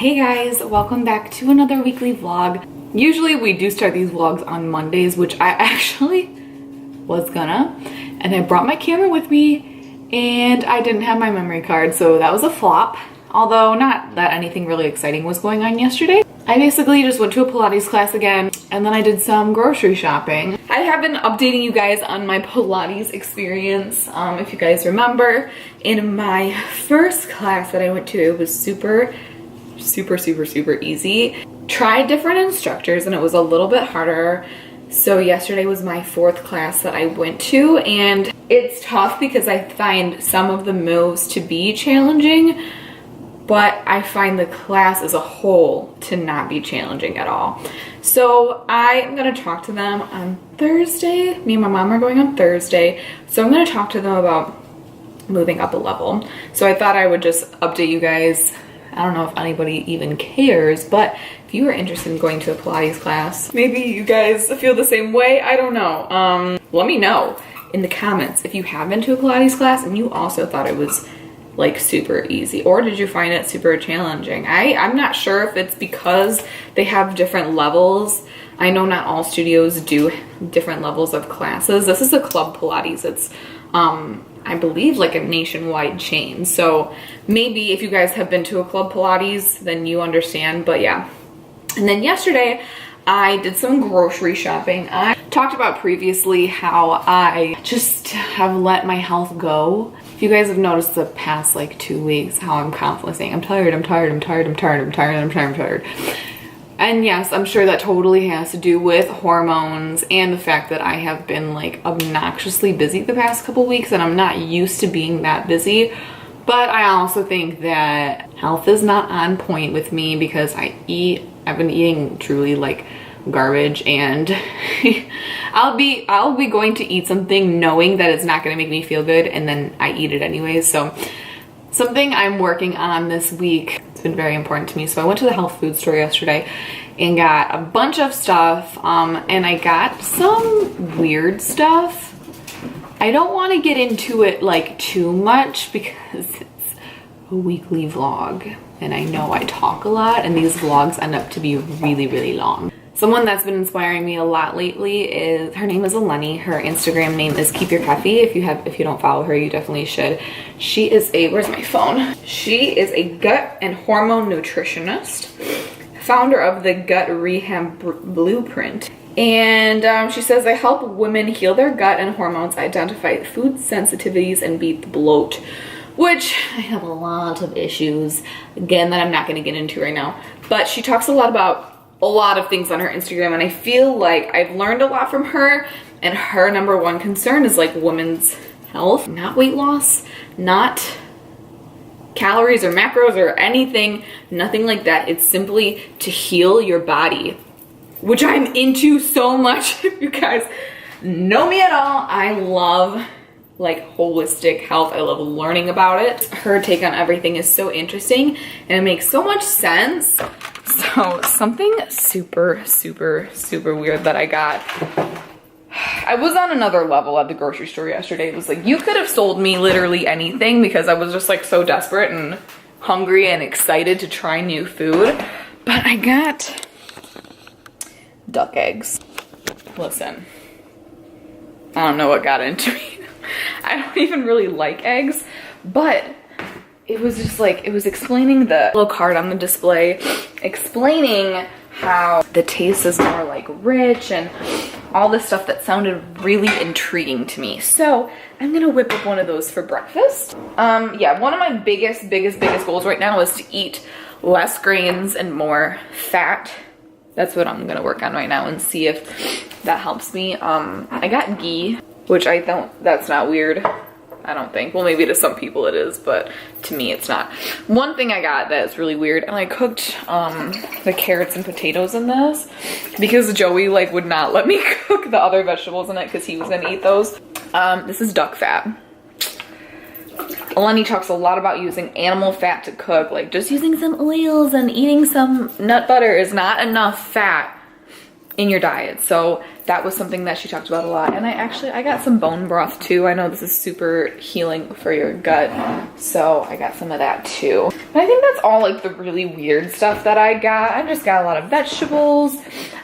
Hey guys, welcome back to another weekly vlog. Usually we do start these vlogs on Mondays, which I actually was gonna, and I brought my camera with me and I didn't have my memory card, so that was a flop. Although not that anything really exciting was going on yesterday. I basically just went to a Pilates class again, and then I did some grocery shopping. I have been updating you guys on my Pilates experience. If you guys remember, in my first class that I went to, it was super easy. Tried different instructors and it was a little bit harder. So yesterday was my fourth class that I went to, and it's tough because I find some of the moves to be challenging, but I find the class as a whole to not be challenging at all. So I'm gonna talk to them on Thursday. Me and my mom are going on Thursday. So I'm gonna talk to them about moving up a level. So I thought I would just update you guys. I don't know if anybody even cares, but if you are interested in going to a Pilates class, maybe you guys feel the same way, I don't know. Let me know in the comments if you have been to a Pilates class and you also thought it was like super easy, or did you find it super challenging? I'm not sure if it's because they have different levels. I know not all studios do different levels of classes. This is a club Pilates. It's I believe like a nationwide chain. So maybe if you guys have been to a club Pilates, then you understand, but yeah. And then yesterday I did some grocery shopping. I talked about previously how I just have let my health go. If you guys have noticed the past like 2 weeks, how I'm constantly saying, I'm tired. And yes, I'm sure that totally has to do with hormones and the fact that I have been like obnoxiously busy the past couple weeks and I'm not used to being that busy. But I also think that health is not on point with me because I've been eating truly like garbage, and I'll be going to eat something knowing that it's not going to make me feel good, and then I eat it anyways. So something I'm working on this week, it's been very important to me. So I went to the health food store yesterday and got a bunch of stuff, and I got some weird stuff. I don't want to get into it like too much because it's a weekly vlog and I know I talk a lot and these vlogs end up to be really long. Someone that's been inspiring me a lot lately her name is Eleni. Her Instagram name is Keep Your Cafe. If you don't follow her, you definitely should. She is where's my phone? She is a gut and hormone nutritionist, founder of the Gut Rehab Blueprint. And she says, I help women heal their gut and hormones, identify food sensitivities, and beat the bloat, which I have a lot of issues, again, that I'm not going to get into right now. But she talks a lot about a lot of things on her Instagram, and I feel like I've learned a lot from her, and her number one concern is like women's health, not weight loss, not calories or macros or anything, nothing like that. It's simply to heal your body, which I'm into so much. If you guys know me at all, I love like holistic health. I love learning about it. Her take on everything is so interesting and it makes so much sense. So something super weird that I got. I was on another level at the grocery store yesterday. It was like, you could have sold me literally anything because I was just like so desperate and hungry and excited to try new food. But I got duck eggs. Listen, I don't know what got into me. I don't even really like eggs, but it was just like, it was explaining the little card on the display, explaining how the taste is more like rich and all this stuff that sounded really intriguing to me. So I'm gonna whip up one of those for breakfast. Yeah, one of my biggest goals right now is to eat less grains and more fat. That's what I'm gonna work on right now and see if that helps me. I got ghee, which that's not weird, I don't think. Well, maybe to some people it is, but to me it's not. One thing I got that's really weird, and I cooked the carrots and potatoes in this because Joey like would not let me cook the other vegetables in it because he was gonna eat those. This is duck fat. Eleni talks a lot about using animal fat to cook, like just using some oils and eating some nut butter is not enough fat. in your diet. So that was something that she talked about a lot. And I got some bone broth too. I know this is super healing for your gut, so I got some of that too. And I think that's all like the really weird stuff that I got. I just got a lot of vegetables.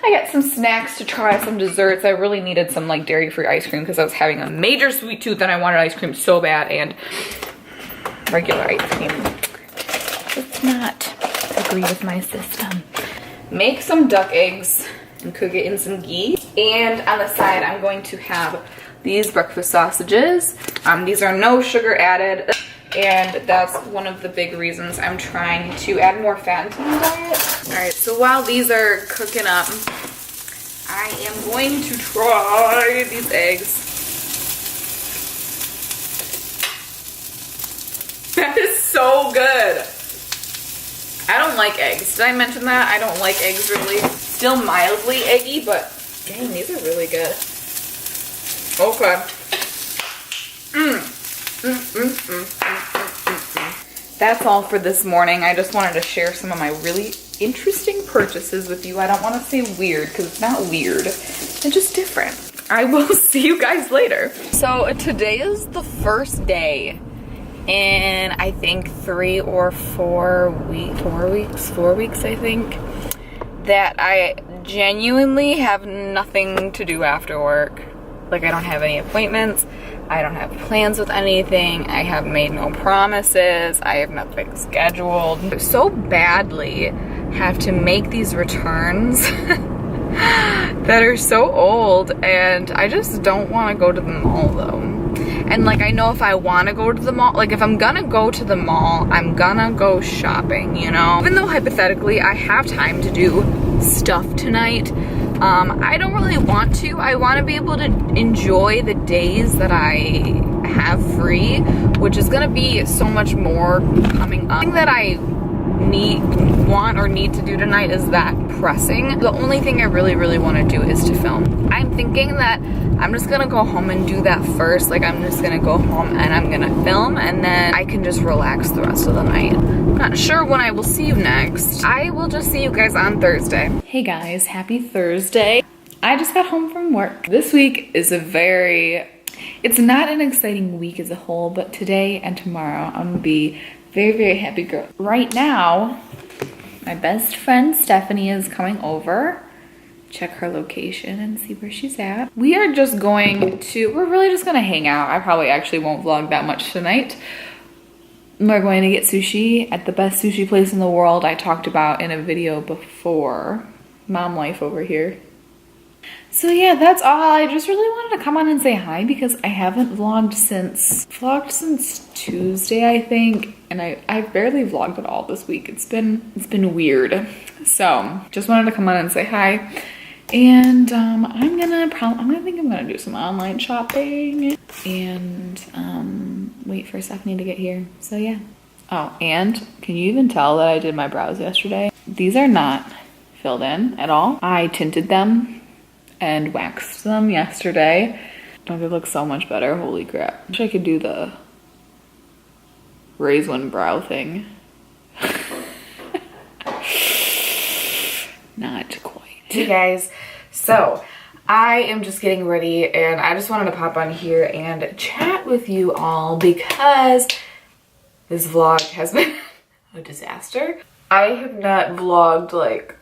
I got some snacks to try, some desserts. I really needed some like dairy-free ice cream because I was having a major sweet tooth and I wanted ice cream so bad, and regular ice cream does not agree with my system. Make some duck eggs and cook it in some ghee. And on the side, I'm going to have these breakfast sausages. These are no sugar added, and that's one of the big reasons I'm trying to add more fat into my diet. All right, so while these are cooking up, I am going to try these eggs. That is so good. I don't like eggs. Did I mention that? I don't like eggs really. Still mildly eggy, but dang, these are really good. Okay. That's all for this morning. I just wanted to share some of my really interesting purchases with you. I don't want to say weird because it's not weird. It's just different. I will see you guys later. So today is the first day in I think 3 or 4 weeks, 4 weeks I think, that I genuinely have nothing to do after work. Like, I don't have any appointments, I don't have plans with anything, I have made no promises, I have nothing scheduled. I so badly have to make these returns that are so old, and I just don't want to go to the mall though. And like, I know if I want to go to the mall, like if I'm gonna go to the mall, I'm gonna go shopping, you know? Even though hypothetically I have time to do stuff tonight, I don't really want to. I want to be able to enjoy the days that I have free, which is gonna be so much more coming up. The thing that I want or need to do tonight is that pressing. The only thing I really want to do is to film. I'm thinking that I'm just gonna go home and do that first. Like, I'm just gonna go home and I'm gonna film, and then I can just relax the rest of the night. I'm not sure when I will see you next. I will just see you guys on Thursday. Hey guys, happy Thursday. I just got home from work. This week is it's not an exciting week as a whole, but today and tomorrow I'm gonna be very happy girl. Right now, my best friend Stephanie is coming over. Check her location and see where she's at. We're really just gonna hang out. I probably actually won't vlog that much tonight. We're going to get sushi at the best sushi place in the world I talked about in a video before. Mom life over here. So yeah, that's all. I just really wanted to come on and say hi because I haven't vlogged since Tuesday, I think. And I barely vlogged at all this week. It's been weird. So just wanted to come on and say hi. And I'm gonna do some online shopping and wait for Stephanie to get here. So yeah. Oh, and can you even tell that I did my brows yesterday? These are not filled in at all. I tinted them and waxed them yesterday. Don't they look so much better? Holy crap. Wish I could do the raise one brow thing. Not quite. Hey guys, so I am just getting ready and I just wanted to pop on here and chat with you all because this vlog has been a disaster. I have not vlogged like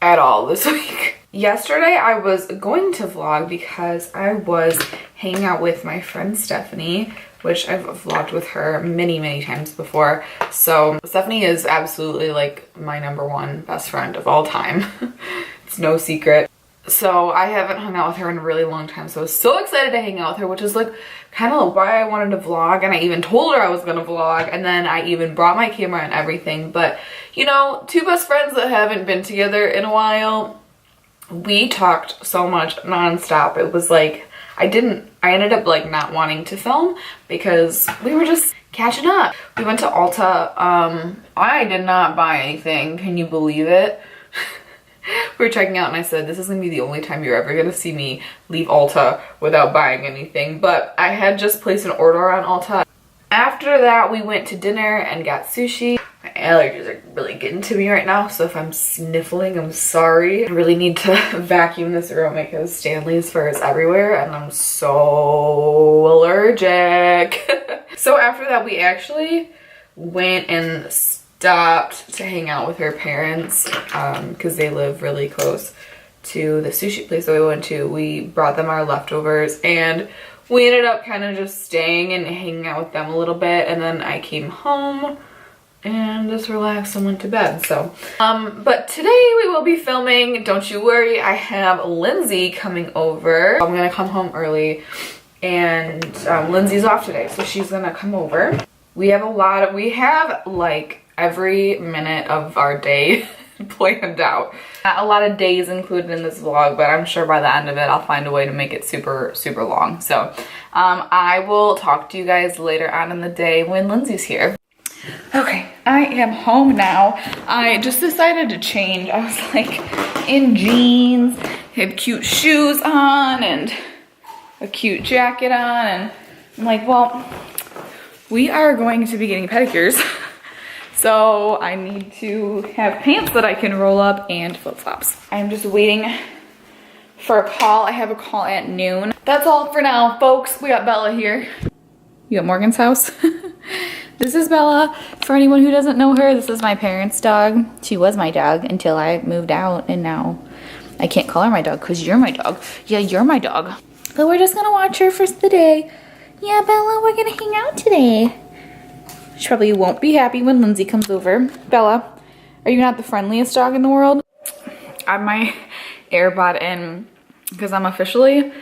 at all this week. Yesterday I was going to vlog because I was hanging out with my friend Stephanie, which I've vlogged with her many times before. So Stephanie is absolutely like my #1 best friend of all time. It's no secret. So I haven't hung out with her in a really long time, so I was so excited to hang out with her, which is like kind of why I wanted to vlog, and I even told her I was gonna vlog, and then I even brought my camera and everything. But you know, two best friends that haven't been together in a while, we talked so much nonstop. It was like I ended up like not wanting to film because we were just catching up. We went to Ulta. I did not buy anything. Can you believe it? We were checking out and I said, this is gonna be the only time you're ever gonna see me leave Ulta without buying anything. But I had just placed an order on Ulta. After that, we went to dinner and got sushi. allergies are really getting to me right now, so if I'm sniffling, I'm sorry. I really need to vacuum this room because Stanley's fur is everywhere and I'm so allergic. So after that, we actually went and stopped to hang out with her parents because they live really close to the sushi place that we went to. We brought them our leftovers and we ended up kind of just staying and hanging out with them a little bit, and then I came home and just relaxed and went to bed. So but today we will be filming. Don't you worry, I have Lindsay coming over. I'm gonna come home early, and Lindsay's off today, so she's gonna come over. We have like every minute of our day planned out. Not a lot of days included in this vlog, but I'm sure by the end of it I'll find a way to make it super long. So I will talk to you guys later on in the day when Lindsay's here. Okay, I am home now. I just decided to change. I was like in jeans, had cute shoes on and a cute jacket on, and I'm like, well, we are going to be getting pedicures. So I need to have pants that I can roll up and flip-flops. I'm just waiting for a call. I have a call at noon. That's all for now, folks. We got Bella here. You at Morgan's house? This is Bella. For anyone who doesn't know her, this is my parents' dog. She was my dog until I moved out, and now I can't call her my dog because you're my dog. Yeah, you're my dog. But we're just gonna watch her for the day. Yeah, Bella, we're gonna hang out today. She probably won't be happy when Lindsay comes over. Bella, are you not the friendliest dog in the world? I have my AirPod in because I'm officially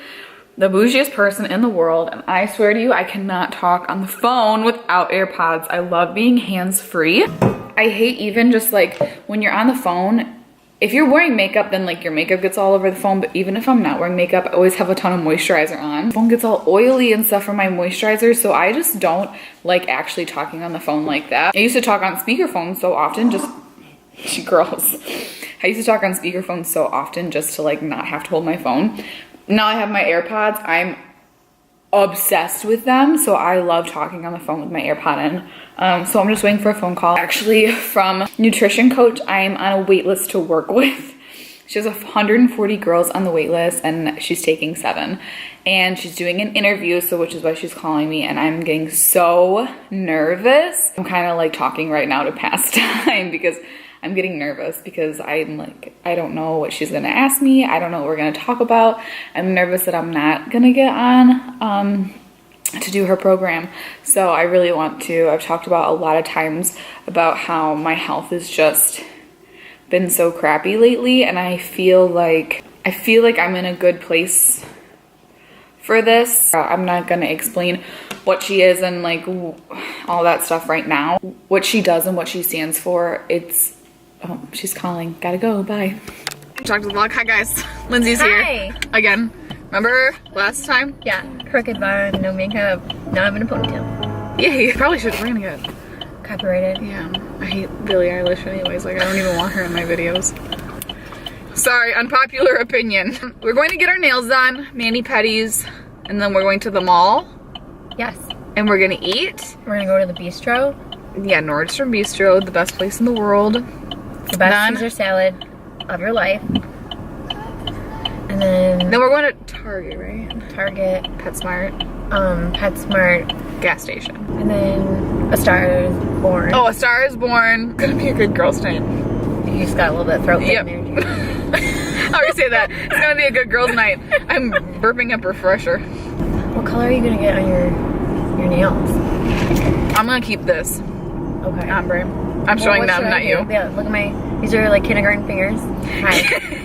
the bougiest person in the world, and I swear to you, I cannot talk on the phone without AirPods. I love being hands-free. I hate even just like when you're on the phone, if you're wearing makeup, then like your makeup gets all over the phone, but even if I'm not wearing makeup, I always have a ton of moisturizer on. The phone gets all oily and stuff from my moisturizer, so I just don't like actually talking on the phone like that. I used to talk on speakerphone so often, girls. I used to talk on speakerphone so often just to like not have to hold my phone. Now I have my AirPods. I'm obsessed with them, so I love talking on the phone with my AirPod in. So I'm just waiting for a phone call. Actually, from nutrition coach I'm on a wait list to work with. She has 140 girls on the wait list, and she's taking 7. And she's doing an interview, so which is why she's calling me, and I'm getting so nervous. I'm kind of like talking right now to pass time because I'm getting nervous because I'm like, I don't know what she's gonna ask me. I don't know what we're gonna talk about. I'm nervous that I'm not gonna get on to do her program. So I really want to. I've talked about a lot of times about how my health has just been so crappy lately, and I feel like I'm in a good place for this. I'm not gonna explain what she is and like all that stuff right now. What she does and what she stands for, oh, she's calling. Gotta go, bye. Talk to the vlog. Hi guys, Lindsay's here. Again. Remember last time? Yeah, crooked bun, no makeup, now I'm in a ponytail. Yeah, you probably should. We're gonna get copyrighted. Yeah, I hate Billie Eilish anyways. Like, I don't even want her in my videos. Sorry, unpopular opinion. We're going to get our nails done, mani-pedis, and then we're going to the mall. Yes. And we're gonna eat. We're gonna go to the bistro. Yeah, Nordstrom Bistro, the best place in the world. The best Caesar salad of your life. And then we're going to Target, right? Target. PetSmart. PetSmart. Gas station. And then A Star is Born. Oh, A Star is Born. Gonna be a good girl's night. You just got a little bit of throat pain there. I always say that. It's gonna be a good girl's night. I'm burping up refresher. What color are you gonna get on your nails? I'm gonna keep this. Okay. Ombre. I'm showing them, not you. Yeah, look at these are like kindergarten fingers. Hi.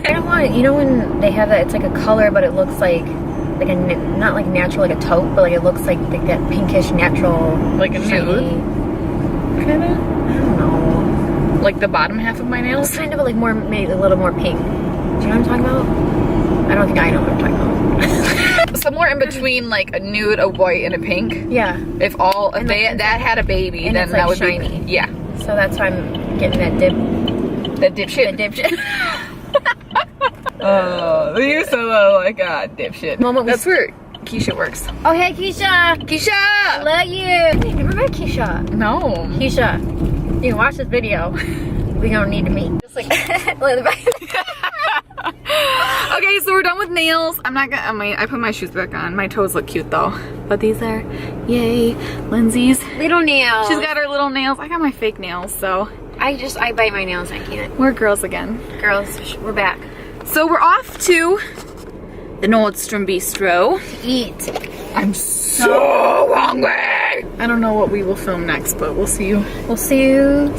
I don't want, you know when they have that, it's like a color, but it looks like a, not like natural, like a taupe, but like it looks like that pinkish natural. Like a nude? Kinda? I don't know. Like the bottom half of my nails? It's kind of like more, maybe a little more pink. Do you know what I'm talking about? I don't think I know what I'm talking about. Somewhere in between like a nude, a white, and a pink. Yeah. If that had a baby, and then it's that like would shiny. be, yeah. So that's why I'm getting that dipshit. That dipshit. Oh, you're so like dipshit. That's where Keisha works. Oh, hey, Keisha. Keisha! I love you. Hey, never met Keisha. No. Keisha, You can watch this video. We don't need to meet. Just like, Okay, so we're done with nails. I'm not gonna, I put my shoes back on. My toes look cute though. But these are, yay, Lindsay's. little nails. She's got her little nails. I got my fake nails, so. I bite my nails, I can't. We're girls again. Girls, we're back. So we're off to the Nordstrom Bistro. Eat. I'm so hungry. I don't know what we will film next, but we'll see you. We'll see you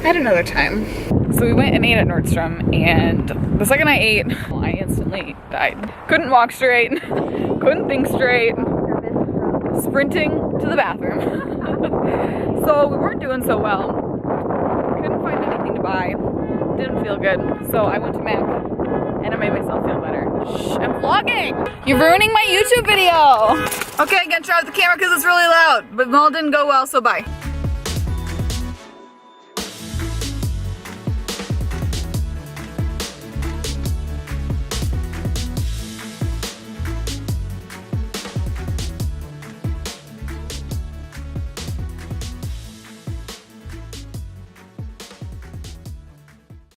At another time. So we went and ate at Nordstrom, and the second I ate, well, I instantly died. Couldn't walk straight, couldn't think straight, sprinting to the bathroom. So we weren't doing so well. Couldn't find anything to buy. Didn't feel good. So I went to Mac, and it made myself feel better. Shh, I'm vlogging! You're ruining my YouTube video! Okay, I gotta try out the camera because it's really loud, but it all didn't go well, so bye.